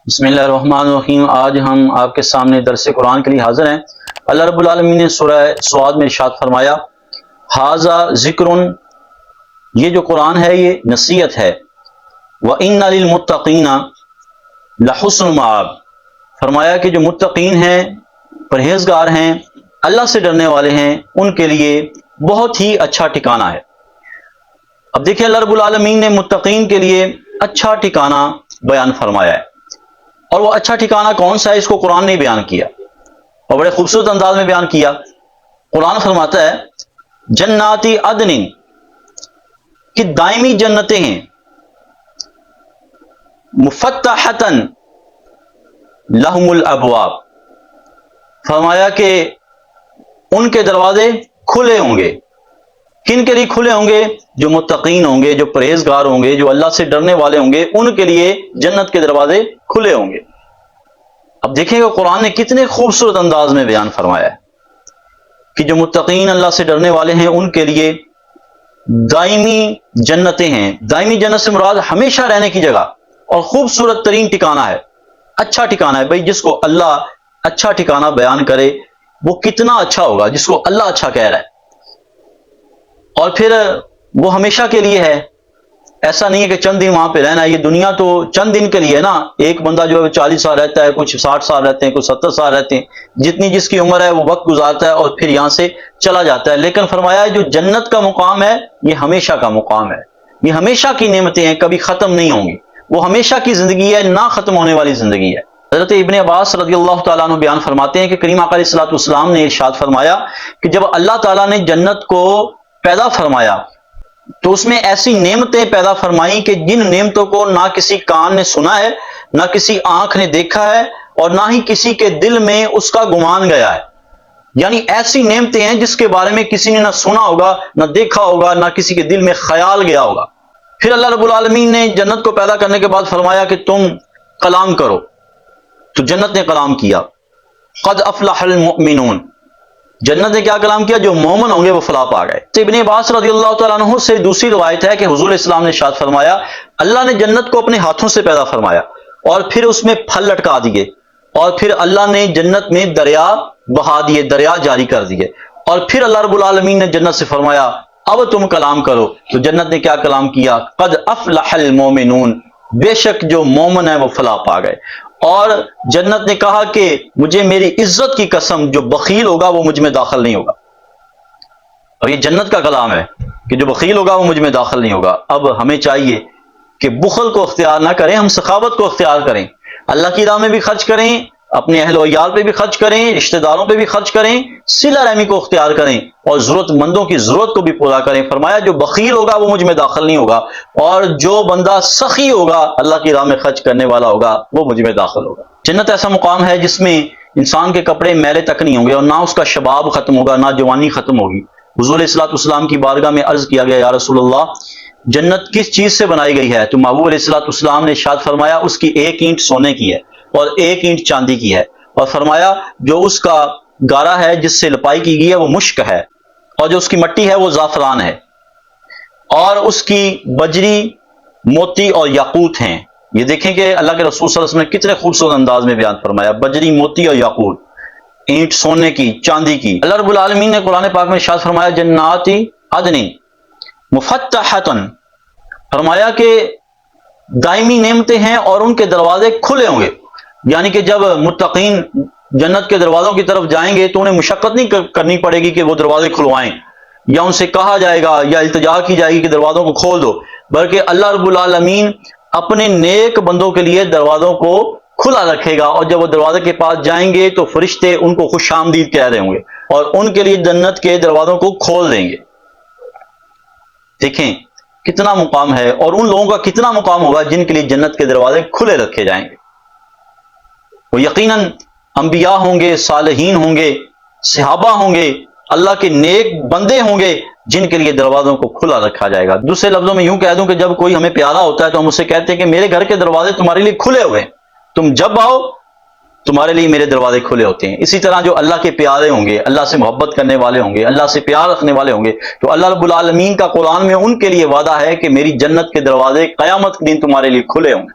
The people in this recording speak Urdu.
بسم اللہ الرحمن الرحیم۔ آج ہم آپ کے سامنے درس قرآن کے لیے حاضر ہیں۔ اللہ رب العالمین نے سورہ سعد میں ارشاد فرمایا، ھذا ذکر، یہ جو قرآن ہے یہ نصیحت ہے، وَإِنَّ لِلْمُتَّقِينَ لَحُسْنُ مآب، فرمایا کہ جو متقین ہیں، پرہیزگار ہیں، اللہ سے ڈرنے والے ہیں، ان کے لیے بہت ہی اچھا ٹھکانہ ہے۔ اب دیکھیں اللہ رب العالمین نے متقین کے لیے اچھا ٹھکانہ بیان فرمایا ہے، اور وہ اچھا ٹھکانہ کون سا ہے اس کو قرآن نے بیان کیا اور بڑے خوبصورت انداز میں بیان کیا۔ قرآن فرماتا ہے جناتی عدن، کہ دائمی جنتیں ہیں، مفتحتن لہم الابواب، فرمایا کہ ان کے دروازے کھلے ہوں گے۔ کن کے لیے کھلے ہوں گے؟ جو متقین ہوں گے، جو پرہیزگار ہوں گے، جو اللہ سے ڈرنے والے ہوں گے، ان کے لیے جنت کے دروازے کھلے ہوں گے۔ اب دیکھیں گے قرآن نے کتنے خوبصورت انداز میں بیان فرمایا ہے کہ جو متقین اللہ سے ڈرنے والے ہیں ان کے لیے دائمی جنتیں ہیں۔ دائمی جنت سے مراد ہمیشہ رہنے کی جگہ اور خوبصورت ترین ٹھکانہ ہے، اچھا ٹھکانہ ہے۔ بھائی جس کو اللہ اچھا ٹھکانہ بیان کرے وہ کتنا اچھا ہوگا، جس کو اللہ اچھا کہہ رہا ہے، اور پھر وہ ہمیشہ کے لیے ہے۔ ایسا نہیں ہے کہ چند دن وہاں پہ رہنا ہے، یہ دنیا تو چند دن کے لیے ہے نا۔ ایک بندہ جو ہے 40 سال رہتا ہے، کچھ 60 سال رہتے ہیں، کچھ 70 سال رہتے ہیں، جتنی جس کی عمر ہے وہ وقت گزارتا ہے اور پھر یہاں سے چلا جاتا ہے۔ لیکن فرمایا ہے جو جنت کا مقام ہے یہ ہمیشہ کا مقام ہے، یہ ہمیشہ کی نعمتیں ہیں، کبھی ختم نہیں ہوں گی، وہ ہمیشہ کی زندگی ہے، نہ ختم ہونے والی زندگی ہے۔ حضرت ابن عباس رضی اللہ تعالیٰ عنہ بیان فرماتے ہیں کہ کریم آقا علیہ الصلوۃ والسلام نے ارشاد فرمایا کہ جب اللہ تعالیٰ نے جنت کو پیدا فرمایا تو اس میں ایسی نعمتیں پیدا فرمائیں کہ جن نعمتوں کو نہ کسی کان نے سنا ہے، نہ کسی آنکھ نے دیکھا ہے، اور نہ ہی کسی کے دل میں اس کا گمان گیا ہے۔ یعنی ایسی نعمتیں ہیں جس کے بارے میں کسی نے نہ سنا ہوگا، نہ دیکھا ہوگا، نہ کسی کے دل میں خیال گیا ہوگا۔ پھر اللہ رب العالمین نے جنت کو پیدا کرنے کے بعد فرمایا کہ تم کلام کرو، تو جنت نے کلام کیا، قد افلح المؤمنون، جنت نے کیا کلام کیا؟ جو مومن ہوں گے وہ فلاح پا گئے۔ تو ابن عباس رضی اللہ تعالیٰ عنہ سے دوسری روایت ہے کہ حضور اسلام نے ارشاد فرمایا اللہ نے جنت کو اپنے ہاتھوں سے پیدا فرمایا اور پھر اس میں پھل لٹکا دیے، اور پھر اللہ نے جنت میں دریا بہا دیے، دریا جاری کر دیے، اور پھر اللہ رب العالمین نے جنت سے فرمایا اب تم کلام کرو، تو جنت نے کیا کلام کیا؟ قد افلح المؤمنون، بے شک جو مومن ہیں وہ فلاح پا گئے۔ اور جنت نے کہا کہ مجھے میری عزت کی قسم جو بخیل ہوگا وہ مجھ میں داخل نہیں ہوگا۔ اور یہ جنت کا کلام ہے کہ جو بخیل ہوگا وہ مجھ میں داخل نہیں ہوگا۔ اب ہمیں چاہیے کہ بخل کو اختیار نہ کریں، ہم سخاوت کو اختیار کریں، اللہ کی راہ میں بھی خرچ کریں، اپنے اہل و عیال پہ بھی خرچ کریں، رشتہ داروں پہ بھی خرچ کریں، صلہ رحمی کو اختیار کریں، اور ضرورت مندوں کی ضرورت کو بھی پورا کریں۔ فرمایا جو بخیل ہوگا وہ مجھ میں داخل نہیں ہوگا، اور جو بندہ سخی ہوگا، اللہ کی راہ میں خرچ کرنے والا ہوگا، وہ مجھ میں داخل ہوگا۔ جنت ایسا مقام ہے جس میں انسان کے کپڑے میلے تک نہیں ہوں گے، اور نہ اس کا شباب ختم ہوگا، نہ جوانی ختم ہوگی۔ حضور علیہ الصلوۃ والسلام کی بارگاہ میں عرض کیا گیا، یا رسول اللہ جنت کس چیز سے بنائی گئی ہے؟ تو محبوب علیہ الصلوۃ والسلام نے ارشاد فرمایا اس کی ایک اینٹ سونے کی ہے اور ایک اینٹ چاندی کی ہے، اور فرمایا جو اس کا گارا ہے جس سے لپائی کی گئی ہے وہ مشک ہے، اور جو اس کی مٹی ہے وہ زعفران ہے، اور اس کی بجری موتی اور یاقوت ہیں۔ یہ دیکھیں کہ اللہ کے رسول صلی اللہ علیہ وسلم نے کتنے خوبصورت انداز میں بیان فرمایا، بجری، موتی اور یاقوت، اینٹ سونے کی، چاندی کی۔ اللہ رب العالمین نے قرآن پاک میں ارشاد فرمایا جنات عدن مفتحتن، فرمایا کہ دائمی نعمتیں ہیں اور ان کے دروازے کھلے ہوں گے۔ یعنی کہ جب متقین جنت کے دروازوں کی طرف جائیں گے تو انہیں مشقت نہیں کرنی پڑے گی کہ وہ دروازے کھلوائیں، یا ان سے کہا جائے گا یا التجا کی جائے گی کہ دروازوں کو کھول دو، بلکہ اللہ رب العالمین اپنے نیک بندوں کے لیے دروازوں کو کھلا رکھے گا، اور جب وہ دروازے کے پاس جائیں گے تو فرشتے ان کو خوش آمدید کہہ رہے ہوں گے اور ان کے لیے جنت کے دروازوں کو کھول دیں گے۔ دیکھیں کتنا مقام ہے، اور ان لوگوں کا کتنا مقام ہوگا جن کے لیے جنت کے دروازے کھلے رکھے جائیں گے۔ وہ یقیناً انبیاء ہوں گے، صالحین ہوں گے، صحابہ ہوں گے، اللہ کے نیک بندے ہوں گے جن کے لیے دروازوں کو کھلا رکھا جائے گا۔ دوسرے لفظوں میں یوں کہہ دوں کہ جب کوئی ہمیں پیارا ہوتا ہے تو ہم اسے کہتے ہیں کہ میرے گھر کے دروازے تمہارے لیے کھلے ہوئے ہیں، تم جب آؤ تمہارے لیے میرے دروازے کھلے ہوتے ہیں۔ اسی طرح جو اللہ کے پیارے ہوں گے، اللہ سے محبت کرنے والے ہوں گے، اللہ سے پیار رکھنے والے ہوں گے، تو اللہ رب العالمین کا قرآن میں ان کے لیے وعدہ ہے کہ میری جنت کے دروازے قیامت کے دن تمہارے لیے کھلے ہوں گے۔